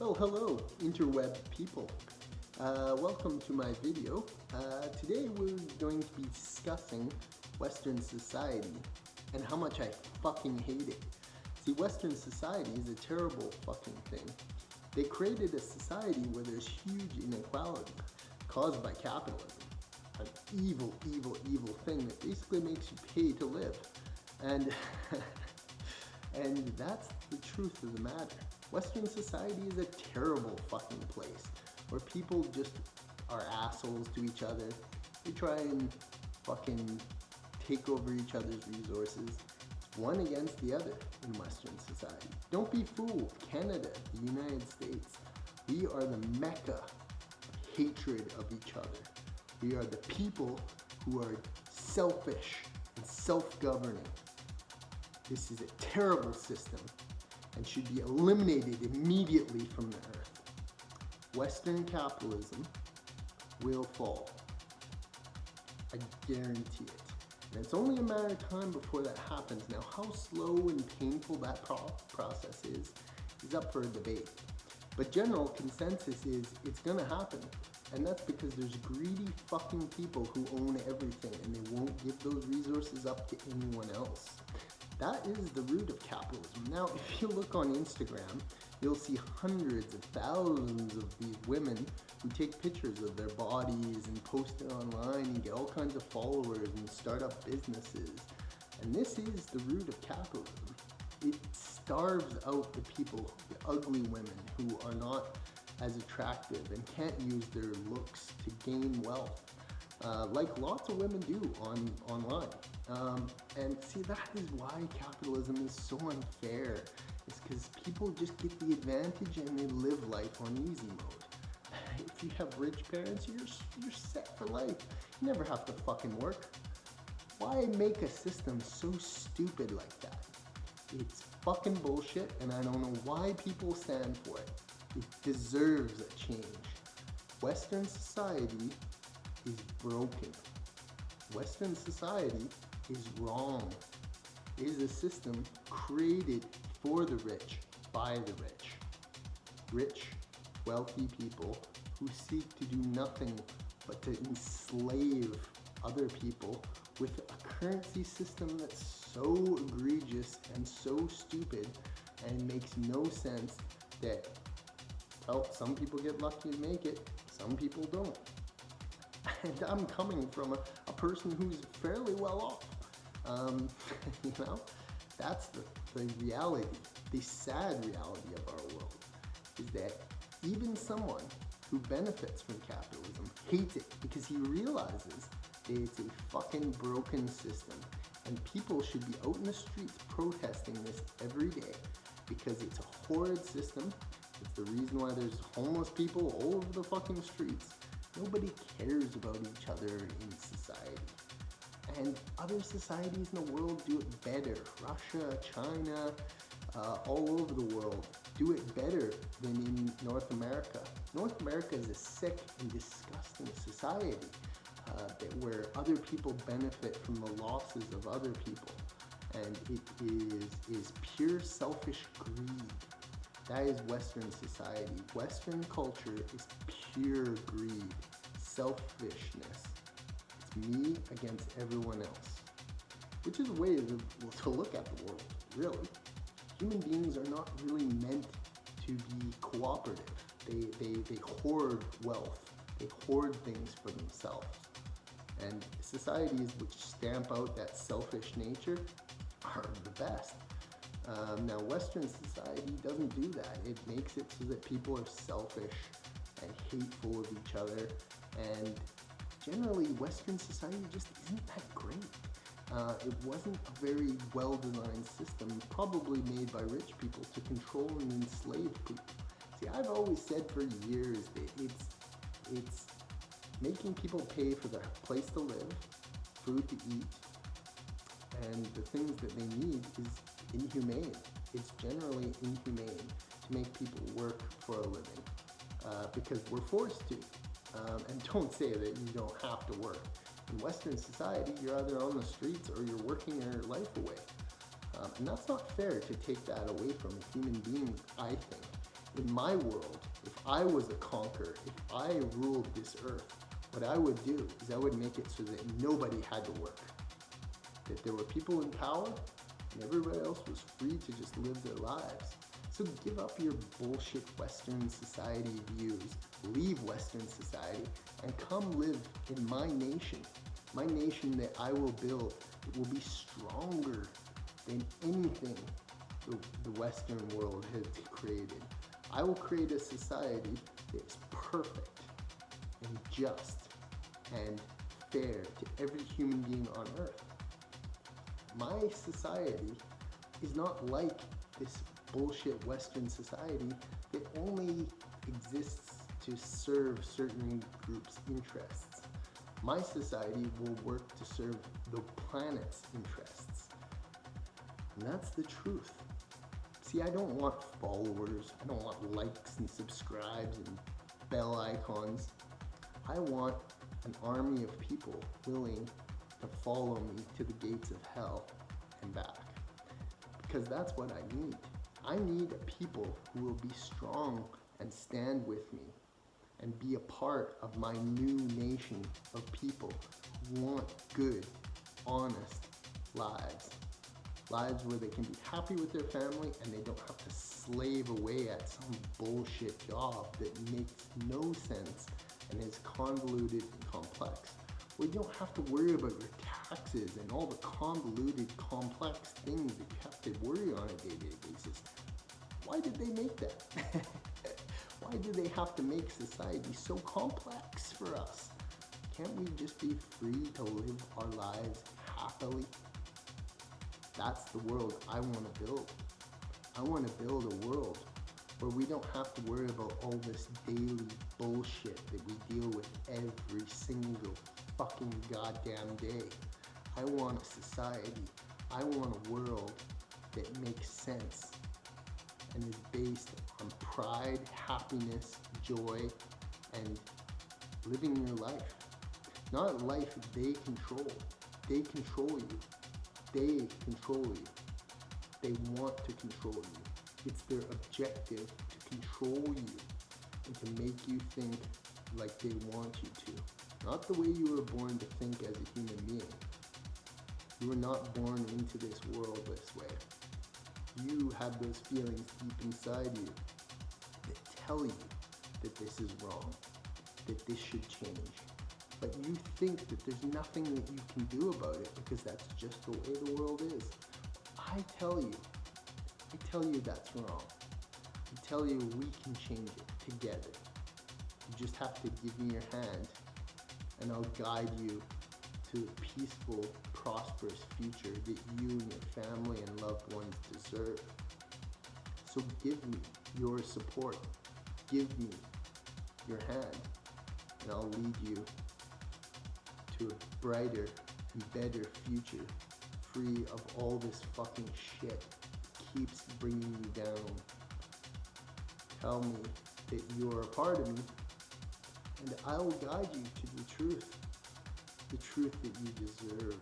Well, hello, interweb people. Welcome to my video. Today we're going to be discussing Western society and how much I fucking hate it. See, Western society is a terrible fucking thing. They created a society where there's huge inequality caused by capitalism. An evil, evil, evil thing that basically makes you pay to live. And and that's the truth of the matter. Western society is a terrible fucking place where people just are assholes to each other. They try and fucking take over each other's resources. It's one against the other in Western society. Don't be fooled. Canada, the United States, we are the mecca of hatred of each other. We are the people who are selfish and self-governing. This is a terrible system and should be eliminated immediately from the earth. Western capitalism will fall. I guarantee it. And it's only a matter of time before that happens. Now, how slow and painful that process is up for a debate. But general consensus is it's gonna happen. And that's because there's greedy fucking people who own everything and they won't give those resources up to anyone else. That is the root of capitalism. Now, if you look on Instagram, you'll see hundreds of thousands of these women who take pictures of their bodies and post it online and get all kinds of followers and start up businesses. And this is the root of capitalism. It starves out the people, the ugly women who are not as attractive and can't use their looks to gain wealth, like lots of women do online. And see, that is why capitalism is so unfair. It's because people just get the advantage and they live life on easy mode. If you have rich parents, you're set for life. You never have to fucking work. Why make a system so stupid like that? It's fucking bullshit, and I don't know why people stand for it. It deserves a change. Western society is broken. Western society is wrong. It is a system created for the rich, by the rich. Rich, wealthy people who seek to do nothing but to enslave other people with a currency system that's so egregious and so stupid and makes no sense that, well, some people get lucky and make it, some people don't. And I'm coming from a person who's fairly well off. You know, that's the reality, the sad reality of our world, is that even someone who benefits from capitalism hates it because he realizes that it's a fucking broken system. And people should be out in the streets protesting this every day because it's a horrid system. It's the reason why there's homeless people all over the fucking streets. Nobody cares about each other in society. And other societies in the world do it better. Russia, China, all over the world do it better than in North America. North America is a sick and disgusting society where other people benefit from the losses of other people. And it is pure selfish greed. That is Western society. Western culture is pure greed, selfishness. It's me against everyone else, which is a way to look at the world, really. Human beings are not really meant to be cooperative. They hoard wealth. They hoard things for themselves. And societies which stamp out that selfish nature are the best. Now, Western society doesn't do that. It makes it so that people are selfish and hateful of each other. And generally, Western society just isn't that great. It wasn't a very well-designed system, probably made by rich people to control and enslave people. See, I've always said for years that it's making people pay for their place to live, food to eat, and the things that they need is inhumane. It's generally inhumane to make people work for a living because we're forced to. And don't say that you don't have to work. In Western society, you're either on the streets or you're working your life away. And that's not fair to take that away from a human being, I think. In my world, if I was a conqueror, if I ruled this earth, what I would do is I would make it so that nobody had to work. That there were people in power and everybody else was free to just live their lives. So give up your bullshit Western society views, leave Western society, and come live in my nation. My nation that I will build, it will be stronger than anything the Western world has created. I will create a society that is perfect and just and fair to every human being on earth. My society is not like this bullshit Western society that only exists to serve certain groups' interests. My society will work to serve the planet's interests. And that's the truth. See, I don't want followers. I don't want likes and subscribes and bell icons. I want an army of people willing to follow me to the gates of hell and back. Because that's what I need. I need people who will be strong and stand with me and be a part of my new nation of people who want good, honest lives. Lives where they can be happy with their family and they don't have to slave away at some bullshit job that makes no sense and is convoluted and complex. Where you don't have to worry about your taxes and all the convoluted, complex things that you have to worry on a day-to-day basis. Why did they make that? Why do they have to make society so complex for us? Can't we just be free to live our lives happily? That's the world I want to build. I want to build a world where we don't have to worry about all this daily bullshit that we deal with every single fucking goddamn day. I want a society, I want a world that makes sense and is based on pride, happiness, joy, and living your life. Not a life they control. They control you. They control you. They want to control you. It's their objective to control you and to make you think like they want you to. Not the way you were born to think as a human being. You were not born into this world this way. You have those feelings deep inside you that tell you that this is wrong, that this should change. But you think that there's nothing that you can do about it because that's just the way the world is. I tell you that's wrong. I tell you we can change it together. You just have to give me your hand and I'll guide you to a peaceful, prosperous future that you and your family and loved ones deserve. So give me your support. Give me your hand and I'll lead you to a brighter and better future, free of all this fucking shit that keeps bringing you down. Tell me that you're a part of me, and I will guide you to the truth that you deserve.